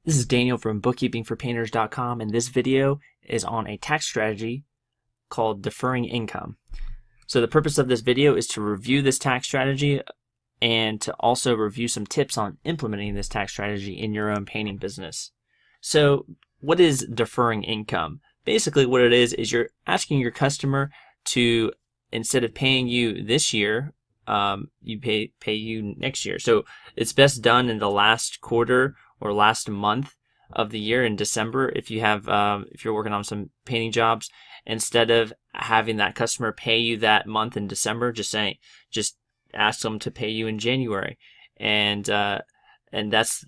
This is Daniel from bookkeepingforpainters.com, and this video is on a tax strategy called deferring income. So the purpose of this video is to review this tax strategy and to also review some tips on implementing this tax strategy in your own painting business. So what is deferring income? Basically what it is you're asking your customer to, instead of paying you this year, you pay you next year. So it's best done in the last quarter or last month of the year in December. If you have if you're working on some painting jobs, instead of having that customer pay you that month in December, just ask them to pay you in January, and that's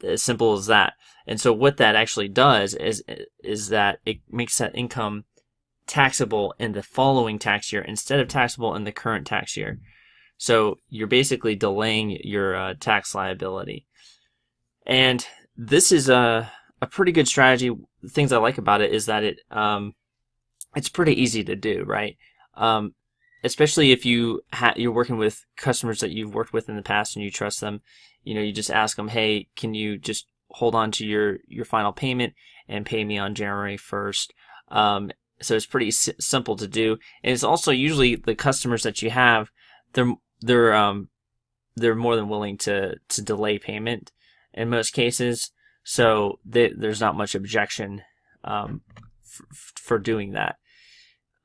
as simple as that. And so what that actually does is that it makes that income taxable in the following tax year instead of taxable in the current tax year. So you're basically delaying your tax liability. And this is a pretty good strategy. The things I like about it is that it's pretty easy to do, right? Especially if you're working with customers that you've worked with in the past and you trust them. You know, you just ask them, hey, can you just hold on to your final payment and pay me on January 1st? So it's pretty simple to do, and it's also usually the customers that you have, they're more than willing to delay payment in most cases. So there's not much objection for doing that.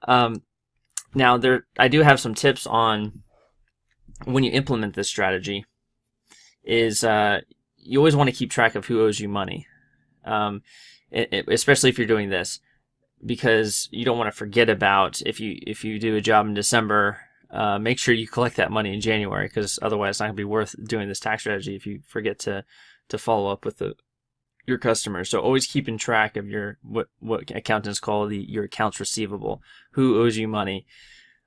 Now I do have some tips on when you implement this strategy. Is you always want to keep track of who owes you money, especially if you're doing this, because you don't want to forget about, if you do a job in December, make sure you collect that money in January, because otherwise it's not going to be worth doing this tax strategy if you forget to follow up with your customers. So always keeping track of your what accountants call your accounts receivable, who owes you money.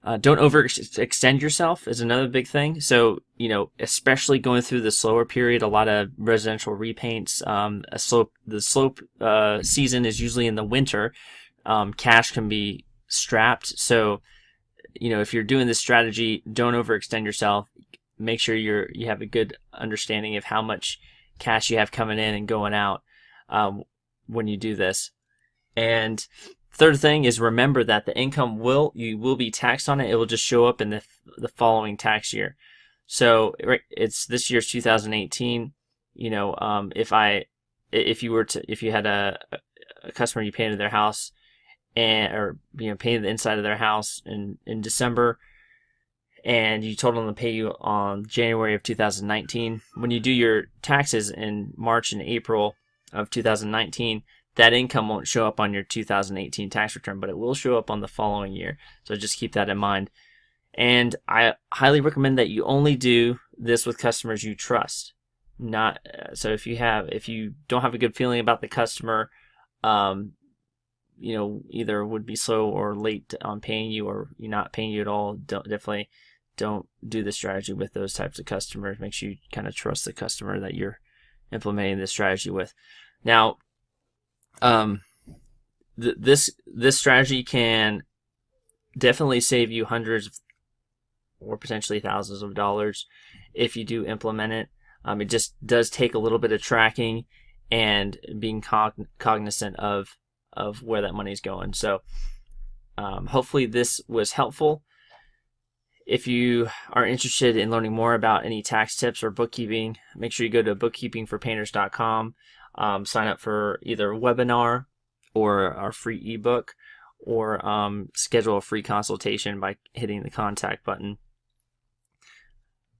Don't overextend yourself is another big thing. So, you know, especially going through the slower period, a lot of residential repaints, the slope season is usually in the winter. Cash can be strapped. So, you know, if you're doing this strategy, don't overextend yourself. Make sure you have a good understanding of how much cash you have coming in and going out when you do this. And third thing is, remember that the income you will be taxed on it. It will just show up in the following tax year. So it's this year's 2018. You know, if you had a customer, you painted their house or painted the inside of their house in December, and you told them to pay you on January of 2019. When you do your taxes in March and April of 2019, that income won't show up on your 2018 tax return, but it will show up on the following year. So just keep that in mind. And I highly recommend that you only do this with customers you trust. So if you don't have a good feeling about the customer, either would be slow or late on paying you, or you're not paying you at all, definitely don't do the strategy with those types of customers. Make sure you kind of trust the customer that you're implementing this strategy with. Now, this strategy can definitely save you hundreds or potentially thousands of dollars if you do implement it. It just does take a little bit of tracking and being cognizant of where that money is going. So hopefully this was helpful. If you are interested in learning more about any tax tips or bookkeeping, make sure you go to bookkeepingforpainters.com. Sign up for either a webinar or our free ebook, or schedule a free consultation by hitting the contact button.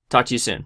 Talk to you soon.